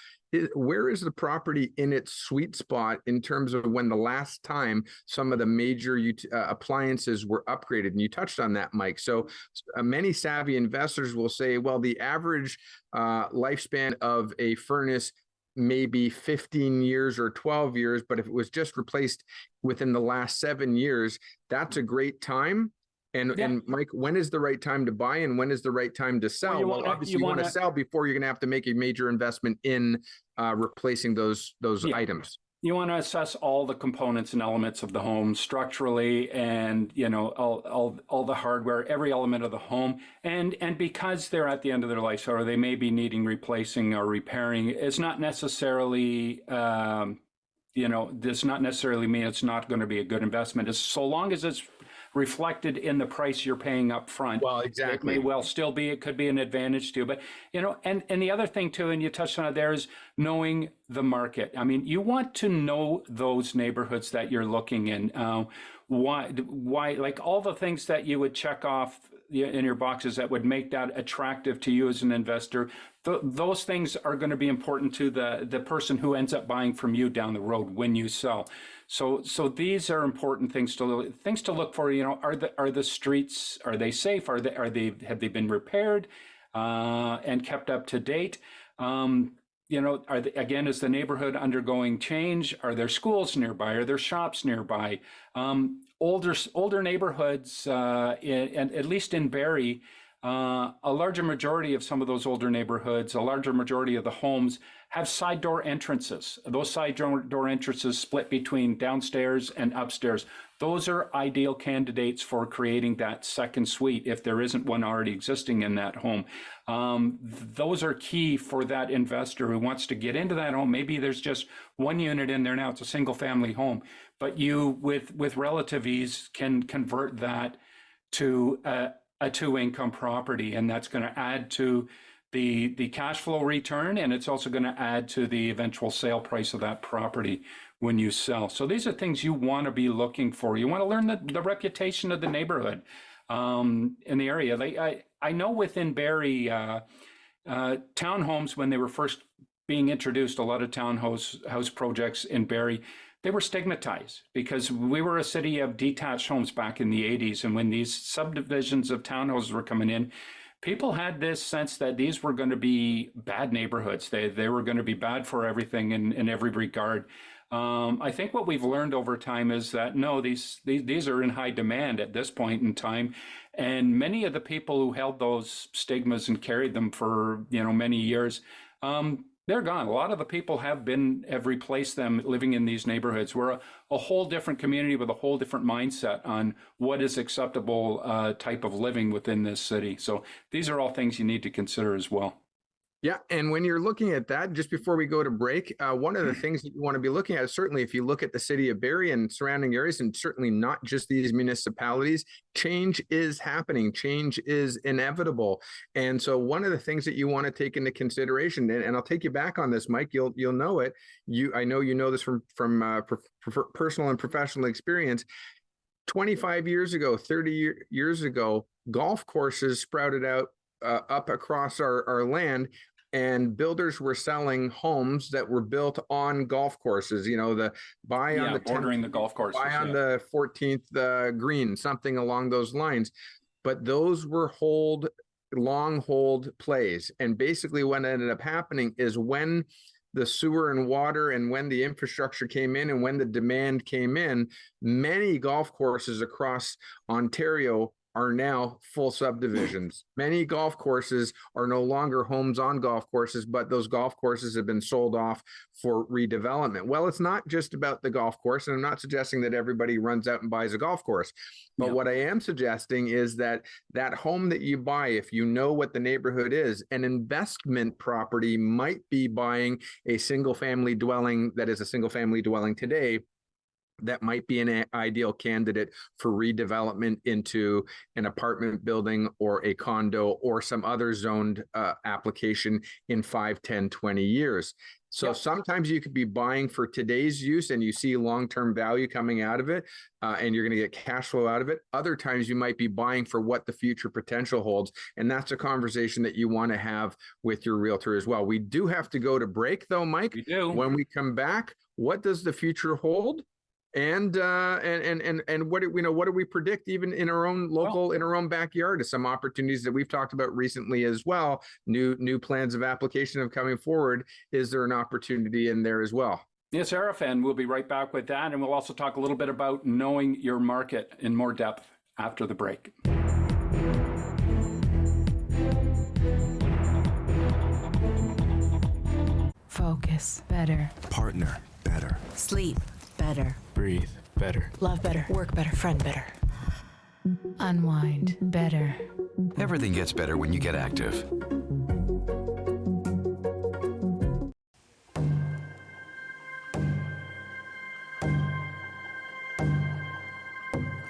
Speaker 2: where is the property in its sweet spot in terms of when the last time some of the major appliances were upgraded? And you touched on that, Mike. So many savvy investors will say, well, the average lifespan of a furnace may be 15 years or 12 years, but if it was just replaced within the last 7 years, that's a great time. And Mike, when is the right time to buy, and when is the right time to sell? Well, obviously you want to sell before you're going to have to make a major investment in replacing those items.
Speaker 1: You want to assess all the components and elements of the home structurally, and all the hardware, every element of the home, and because they're at the end of their life, or they may be needing replacing or repairing. It's not necessarily does not necessarily mean it's not going to be a good investment. As so long as it's reflected in the price you're paying up front.
Speaker 2: Well, exactly.
Speaker 1: It may well still be, it could be an advantage too. But, and the other thing too, and you touched on it there, is knowing the market. I mean, you want to know those neighborhoods that you're looking in. Why, like all the things that you would check off in your boxes that would make that attractive to you as an investor, those things are going to be important to the person who ends up buying from you down the road when you sell. So these are important things to look for. Are the streets, are they safe? Have they been repaired and kept up to date? Again, is the neighborhood undergoing change? Are there schools nearby? Are there shops nearby? Older neighborhoods, and at least in Barrie, a larger majority of some of those older neighborhoods, a larger majority of the homes have side door entrances. Those side door entrances split between downstairs and upstairs. Those are ideal candidates for creating that second suite if there isn't one already existing in that home. Those are key for that investor who wants to get into that home. Maybe there's just one unit in there now, it's a single family home, but you, with relative ease, can convert that to a two-income property, and that's going to add to the cash flow return, and it's also going to add to the eventual sale price of that property when you sell. So these are things you want to be looking for. You want to learn the reputation of the neighborhood in the area. I know within Barrie, townhomes, when they were first being introduced, a lot of house projects in Barrie, they were stigmatized because we were a city of detached homes back in the 80s. And when these subdivisions of townhouses were coming in, people had this sense that these were going to be bad neighborhoods. They were going to be bad for everything in every regard. I think what we've learned over time is that no, these are in high demand at this point in time, and many of the people who held those stigmas and carried them for many years, they're gone. A lot of the people have replaced them living in these neighborhoods. We're a whole different community with a whole different mindset on what is acceptable type of living within this city. So these are all things you need to consider as well.
Speaker 2: Yeah, and when you're looking at that, just before we go to break, one of the things that you want to be looking at is certainly if you look at the city of Barrie and surrounding areas, and certainly not just these municipalities, change is happening. Change is inevitable. And so one of the things that you want to take into consideration, and I'll take you back on this, Mike, you'll know it. I know you know this from personal and professional experience. 25 years ago, 30 years ago, golf courses sprouted out up across our land, and builders were selling homes that were built on golf courses. On the
Speaker 1: bordering the golf courses,
Speaker 2: buy on the 14th green, something along those lines. But those were long hold plays. And basically what ended up happening is when the sewer and water and when the infrastructure came in and when the demand came in, many golf courses across Ontario are now full subdivisions. Many golf courses are no longer homes on golf courses, but those golf courses have been sold off for redevelopment. Well, it's not just about the golf course, and I'm not suggesting that everybody runs out and buys a golf course. But what I am suggesting is that home that you buy, if you know what the neighborhood is, an investment property might be buying a single family dwelling that is a single family dwelling today, that might be an ideal candidate for redevelopment into an apartment building or a condo or some other zoned application in 5, 10, 20 years. So sometimes you could be buying for today's use and you see long-term value coming out of it, and you're going to get cash flow out of it. Other times you might be buying for what the future potential holds. And that's a conversation that you want to have with your realtor as well. We do have to go to break though, Mike.
Speaker 1: We do.
Speaker 2: When we come back, what does the future hold? And what do we predict even in our own in our own backyard? Some opportunities that we've talked about recently as well. New plans of application of coming forward. Is there an opportunity in there as well?
Speaker 1: Yes, Arif, and we'll be right back with that. And we'll also talk a little bit about knowing your market in more depth after the break.
Speaker 6: Focus better.
Speaker 7: Partner better.
Speaker 6: Sleep better.
Speaker 7: Breathe better.
Speaker 6: Love better. Work better. Friend better. Unwind better.
Speaker 9: Everything gets better when you get active.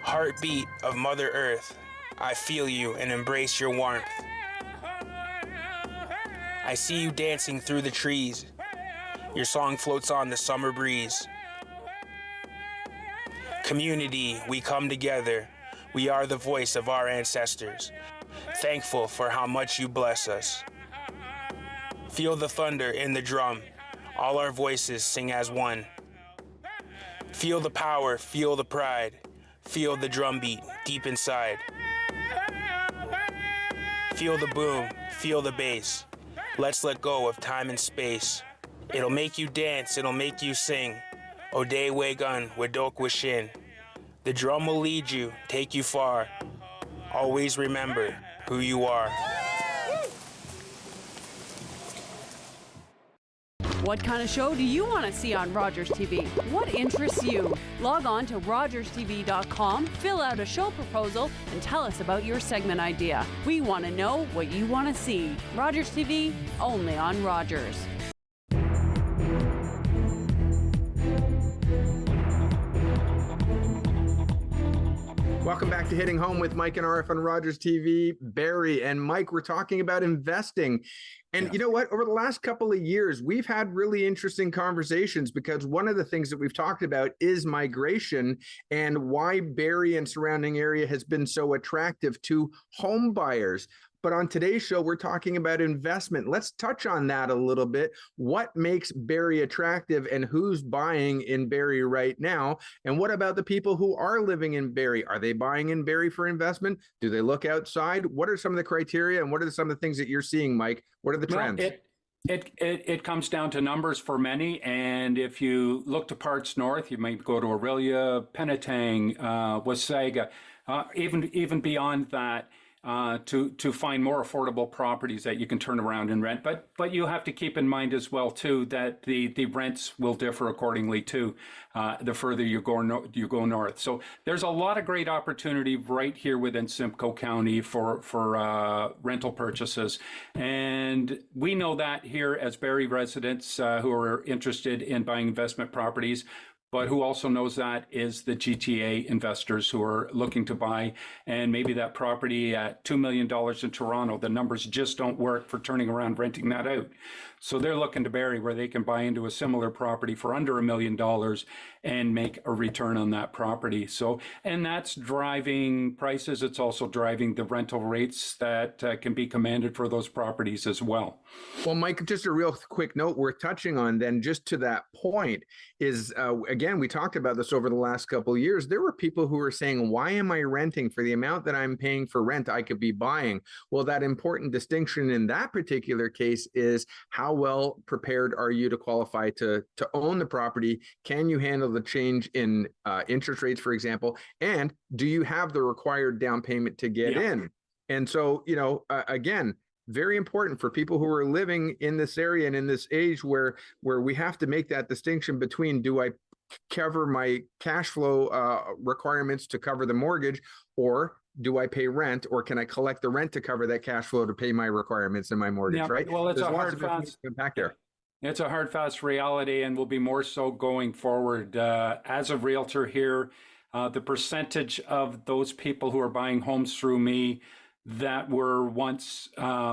Speaker 10: Heartbeat of Mother Earth, I feel you and embrace your warmth. I see you dancing through the trees. Your song floats on the summer breeze. Community, we come together. We are the voice of our ancestors. Thankful for how much you bless us. Feel the thunder in the drum. All our voices sing as one. Feel the power, feel the pride. Feel the drumbeat deep inside. Feel the boom, feel the bass. Let's let go of time and space. It'll make you dance, it'll make you sing. Ode Wegun, Wedok Wishin. The drum will lead you, take you far. Always remember, who you are.
Speaker 5: What kind of show do you want to see on Rogers TV? What interests you? Log on to rogerstv.com, fill out a show proposal, and tell us about your segment idea. We want to know what you want to see. Rogers TV, only on Rogers.
Speaker 2: Welcome back to Hitting Home with Mike and Arif on Rogers TV. Barry and Mike, we're talking about investing. And you know what? Over the last couple of years, we've had really interesting conversations because one of the things that we've talked about is migration and why Barrie and surrounding area has been so attractive to home buyers. But on today's show, we're talking about investment. Let's touch on that a little bit. What makes Barrie attractive and who's buying in Barrie right now? And what about the people who are living in Barrie? Are they buying in Barrie for investment? Do they look outside? What are some of the criteria and what are some of the things that you're seeing, Mike? What are the trends?
Speaker 1: It comes down to numbers for many, and if you look to parts north, you might go to Orillia, Penetang, Wasaga, even beyond that, to find more affordable properties that you can turn around and rent. But you have to keep in mind as well too that the rents will differ accordingly too, the further you go north. So there's a lot of great opportunity right here within Simcoe County for rental purchases, and we know that here as Barrie residents who are interested in buying investment properties. But who also knows that is the GTA investors who are looking to buy, and maybe that property at $2 million in Toronto, the numbers just don't work for turning around renting that out. So they're looking to Barrie where they can buy into a similar property for under $1 million and make a return on that property. So, and that's driving prices. It's also driving the rental rates that can be commanded for those properties as well.
Speaker 2: Well, Mike, just a real quick note we're touching on then, just to that point, is again, we talked about this over the last couple of years. There were people who were saying, why am I renting for the amount that I'm paying for rent? I could be buying. Well, that important distinction in that particular case is how well prepared are you to qualify to own the property? Can you handle the change in interest rates, for example? And do you have the required down payment to get in? And so, you know, again, very important for people who are living in this area and in this age where we have to make that distinction between, do I cover my cash flow requirements to cover the mortgage, or do I pay rent, or can I collect the rent to cover that cash flow to pay my requirements and my mortgage, right?
Speaker 1: Well, it's a hard, fast
Speaker 2: impact there.
Speaker 1: It's a hard, fast reality, and will be more so going forward. As a realtor here, the percentage of those people who are buying homes through me that were once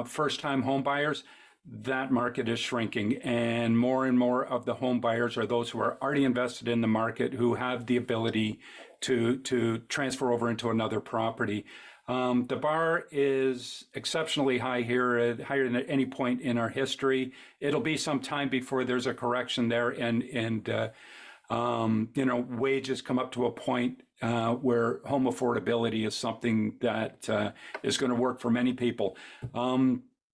Speaker 1: first-time home buyers, that market is shrinking, and more of the home buyers are those who are already invested in the market, who have the ability to transfer over into another property. The bar is exceptionally high here, higher than at any point in our history. It'll be some time before there's a correction there, and you know, wages come up to a point where home affordability is something that is going to work for many people.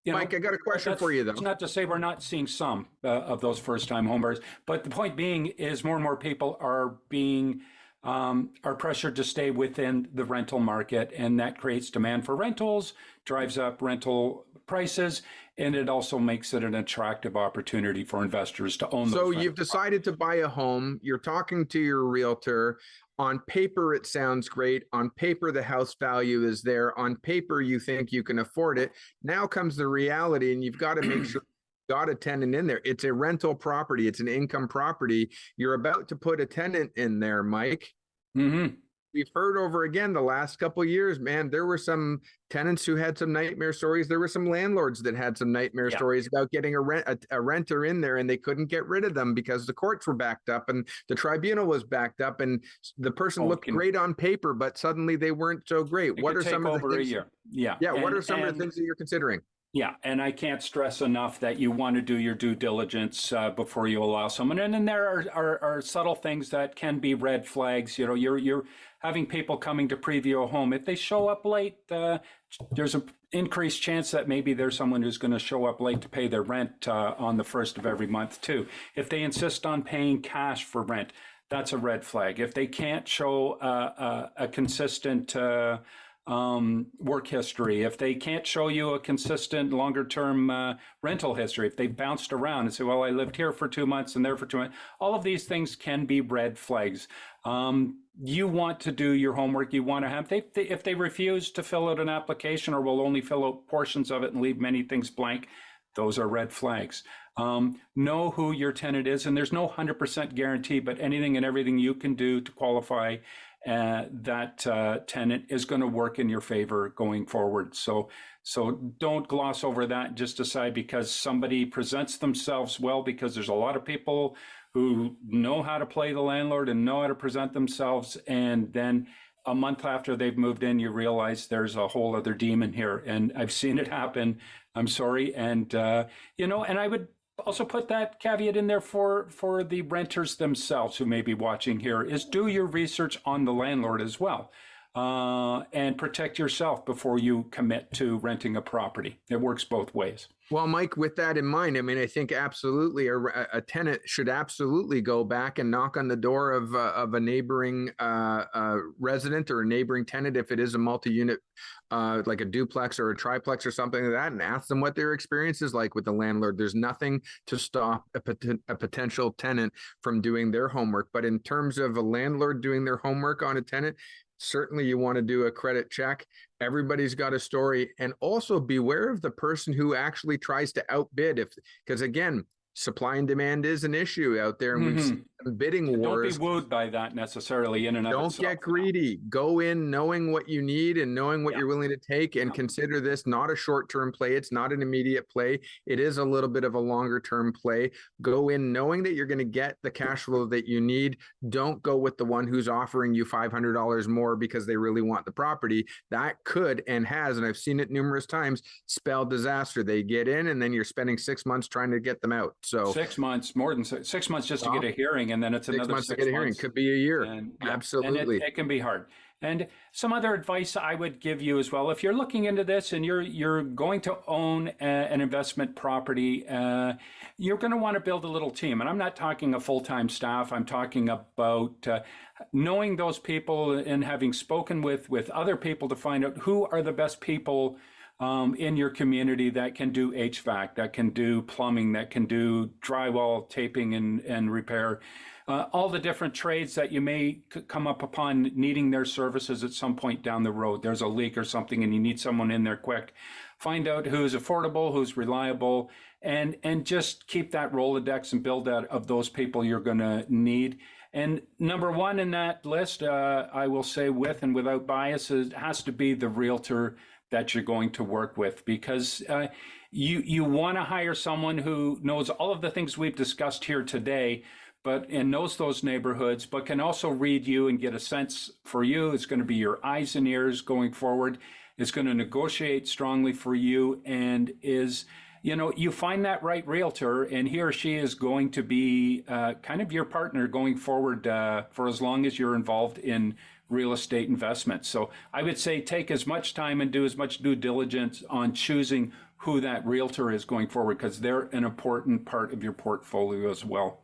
Speaker 2: Mike, I got a question for you, though.
Speaker 1: It's not to say we're not seeing some of those first-time homebuyers, but the point being is more and more people are being are pressured to stay within the rental market, and that creates demand for rentals, drives up rental prices, and it also makes it an attractive opportunity for investors to own.
Speaker 2: So you've decided to buy a home. You're talking to your realtor. On paper, it sounds great. On paper, the house value is there. On paper, you think you can afford it. Now comes the reality, and you've got to make sure you've got a tenant in there. It's a rental property. It's an income property. You're about to put a tenant in there, Mike.
Speaker 1: Mm-hmm.
Speaker 2: We've heard over again the last couple of years, man, there were some tenants who had some nightmare stories. There were some landlords that had some nightmare stories about getting a renter in there, and they couldn't get rid of them because the courts were backed up and the tribunal was backed up, and the person looked great on paper, but suddenly they weren't so great. What are some of the things? What are some of the things that you're considering?
Speaker 1: Yeah, and I can't stress enough that you want to do your due diligence before you allow someone in. And there are subtle things that can be red flags. You know, you're having people coming to preview a home. If they show up late, there's an increased chance that maybe there's someone who's going to show up late to pay their rent on the first of every month too. If they insist on paying cash for rent, that's a red flag. If they can't show a consistent work history, if they can't show you a consistent longer term rental history, if they bounced around and say, well, I lived here for 2 months and there for 2 months, all of these things can be red flags. You want to do your homework. You want to have, if they refuse to fill out an application or will only fill out portions of it and leave many things blank, those are red flags. Know who your tenant is, and there's no 100% guarantee, but anything and everything you can do to qualify that tenant is going to work in your favor going forward. So don't gloss over that and just decide because somebody presents themselves well, because there's a lot of people who know how to play the landlord and know how to present themselves, and then a month after they've moved in, you realize there's a whole other demon here. And I've seen it happen. I'm sorry. And, and I would also put that caveat in there for the renters themselves who may be watching here, is do your research on the landlord as well, and protect yourself before you commit to renting a property. It works both ways.
Speaker 2: Well, Mike, with that in mind, I mean, I think absolutely a tenant should absolutely go back and knock on the door of a neighboring resident or a neighboring tenant, if it is a multi-unit, like a duplex or a triplex or something like that, and ask them what their experience is like with the landlord. There's nothing to stop a potential tenant from doing their homework. But in terms of a landlord doing their homework on a tenant, certainly you want to do a credit check. Everybody's got a story, and also beware of the person who actually tries to outbid, because again, supply and demand is an issue out there, and we've seen bidding wars.
Speaker 1: Don't be wooed by that necessarily in and of itself.
Speaker 2: Don't get greedy. Go in knowing what you need and knowing what you're willing to take, and consider this not a short-term play. It's not an immediate play. It is a little bit of a longer-term play. Go in knowing that you're going to get the cash flow that you need. Don't go with the one who's offering you $500 more because they really want the property. That could and has, and I've seen it numerous times, spell disaster. They get in, and then you're spending 6 months trying to get them out. So
Speaker 1: 6 months, more than 6 months just to get a hearing, and then it's another 6 months
Speaker 2: to get a hearing. Could be a year.
Speaker 1: And,
Speaker 2: absolutely.
Speaker 1: And it can be hard. And some other advice I would give you as well, if you're looking into this and you're going to own an investment property, you're going to want to build a little team. And I'm not talking a full-time staff. I'm talking about knowing those people and having spoken with other people to find out who are the best people in your community that can do HVAC, that can do plumbing, that can do drywall, taping and repair. All the different trades that you may come up upon needing their services at some point down the road. There's a leak or something and you need someone in there quick. Find out who's affordable, who's reliable, and just keep that Rolodex and build out of those people you're going to need. And number one in that list, I will say with and without bias, has to be the realtor that you're going to work with, because you want to hire someone who knows all of the things we've discussed here today, and knows those neighborhoods, but can also read you and get a sense for you. It's going to be your eyes and ears going forward. It's going to negotiate strongly for you, and you find that right realtor, and he or she is going to be kind of your partner going forward for as long as you're involved in real estate investments. So I would say take as much time and do as much due diligence on choosing who that realtor is going forward, because they're an important part of your portfolio as well.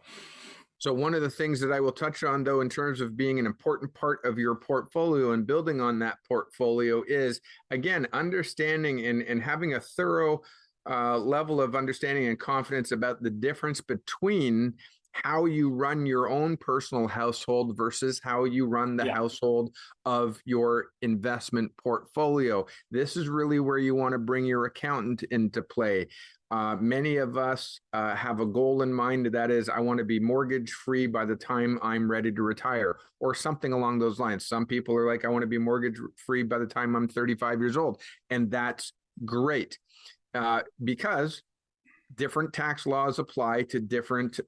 Speaker 2: So one of the things that I will touch on, though, in terms of being an important part of your portfolio and building on that portfolio is, again, understanding and having a thorough level of understanding and confidence about the difference between how you run your own personal household versus how you run the household of your investment portfolio. This is really where you want to bring your accountant into play. Many of us have a goal in mind, that is, I want to be mortgage free by the time I'm ready to retire, or something along those lines. Some people are like, I want to be mortgage free by the time I'm 35 years old. And that's great, because different tax laws apply to different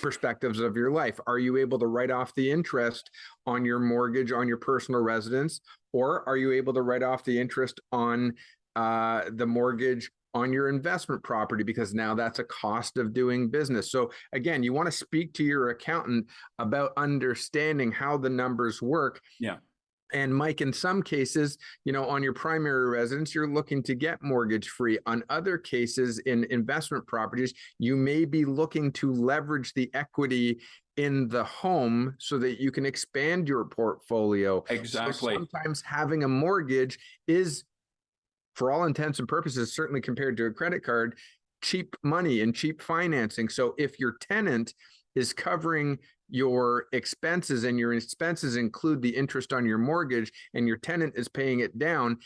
Speaker 2: perspectives of your life. Are you able to write off the interest on your mortgage on your personal residence, or are you able to write off the interest on the mortgage on your investment property, because now that's a cost of doing business? So again, you want to speak to your accountant about understanding how the numbers work.
Speaker 1: Yeah.
Speaker 2: And Mike, in some cases, on your primary residence, you're looking to get mortgage free. On other cases, in investment properties, you may be looking to leverage the equity in the home so that you can expand your portfolio.
Speaker 1: Exactly.
Speaker 2: So sometimes having a mortgage is, for all intents and purposes, certainly compared to a credit card, cheap money and cheap financing. So if your tenant is covering your expenses and your expenses include the interest on your mortgage and your tenant is paying it down,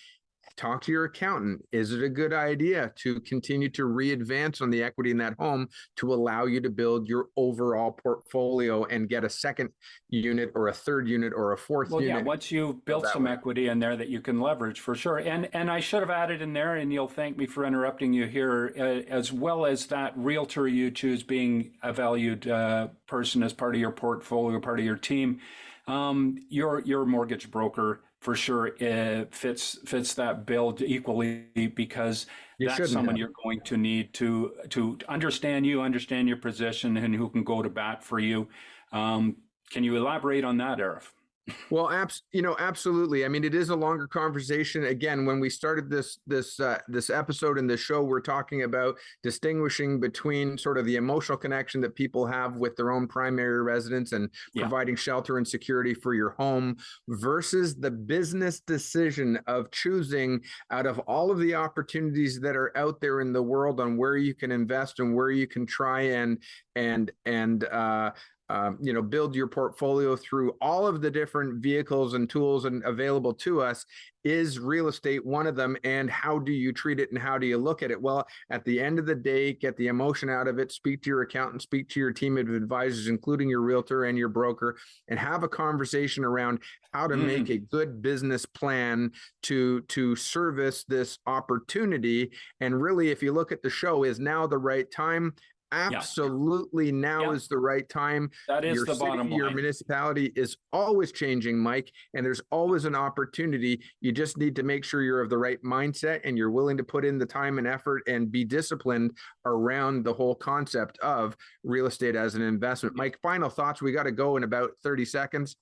Speaker 2: talk to your accountant. Is it a good idea to continue to re-advance on the equity in that home to allow you to build your overall portfolio and get a second unit or a third unit or a fourth unit?
Speaker 1: Yeah, once you've built some equity in there that you can leverage, for sure. And I should have added in there, and you'll thank me for interrupting you here, as well as that realtor you choose being a valued person as part of your portfolio, part of your team, your mortgage broker for sure fits that bill equally, because that's someone you're going to need to understand you, understand your position, and who can go to bat for you. Can you elaborate on that, Arif?
Speaker 2: Well, absolutely. I mean, it is a longer conversation. Again, when we started this episode in this show, we're talking about distinguishing between sort of the emotional connection that people have with their own primary residence and providing shelter and security for your home versus the business decision of choosing out of all of the opportunities that are out there in the world on where you can invest and where you can try and build your portfolio through all of the different vehicles and tools and available to us. Is real estate one of them? And how do you treat it and how do you look at it? Well, at the end of the day, get the emotion out of it, speak to your accountant, speak to your team of advisors, including your realtor and your broker, and have a conversation around how to make a good business plan to service this opportunity. And really, if you look at the show, is now the right time? Absolutely. Now is the right time.
Speaker 1: That is
Speaker 2: your
Speaker 1: the
Speaker 2: city,
Speaker 1: bottom line.
Speaker 2: Your municipality is always changing, Mike, and there's always an opportunity. You just need to make sure you're of the right mindset and you're willing to put in the time and effort and be disciplined around the whole concept of real estate as an investment. Mike, final thoughts. We got to go in about 30 seconds.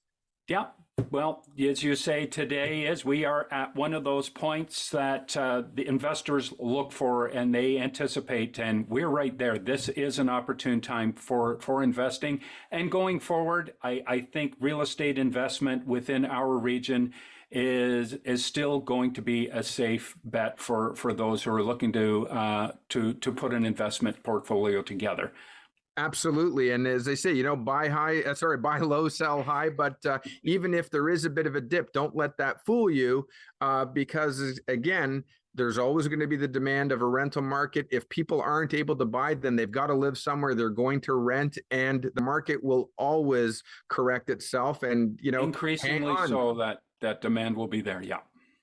Speaker 1: Yeah. Well, as you say, today we are at one of those points that the investors look for and they anticipate, and we're right there. This is an opportune time for investing. And going forward, I think real estate investment within our region is still going to be a safe bet for those who are looking to put an investment portfolio together.
Speaker 2: Absolutely. And as they say, buy low, sell high. But even if there is a bit of a dip, don't let that fool you, because again, there's always going to be the demand of a rental market. If people aren't able to buy, then they've got to live somewhere. They're going to rent, and the market will always correct itself. And,
Speaker 1: increasingly so that demand will be there. Yeah.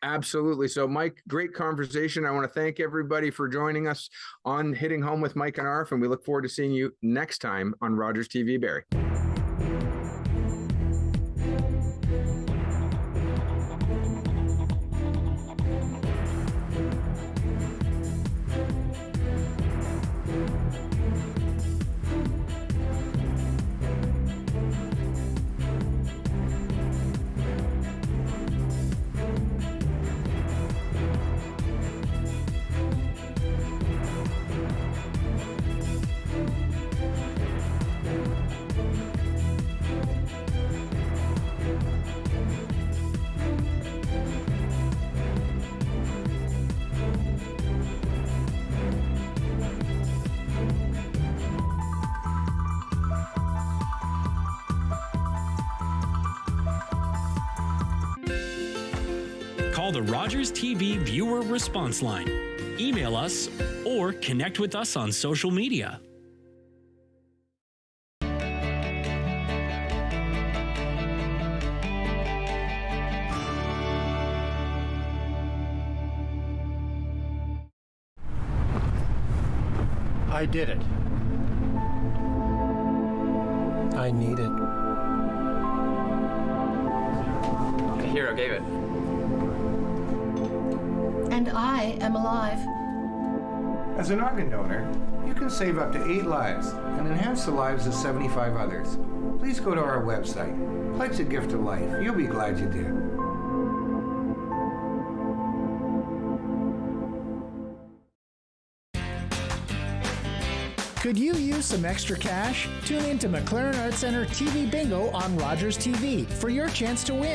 Speaker 2: Absolutely. So, Mike, great conversation. I want to thank everybody for joining us on Hitting Home with Mike and Arif, and we look forward to seeing you next time on Rogers TV, Barrie.
Speaker 11: Call the Rogers TV Viewer Response Line. Email us or connect with us on social media.
Speaker 7: I did it. I need it.
Speaker 12: The hero gave it.
Speaker 13: And I am alive.
Speaker 14: As an organ donor, you can save up to 8 lives and enhance the lives of 75 others. Please go to our website. Pledge a gift of life. You'll be glad you did.
Speaker 15: Could you use some extra cash? Tune in to McLaren Arts Center TV Bingo on Rogers TV for your chance to win.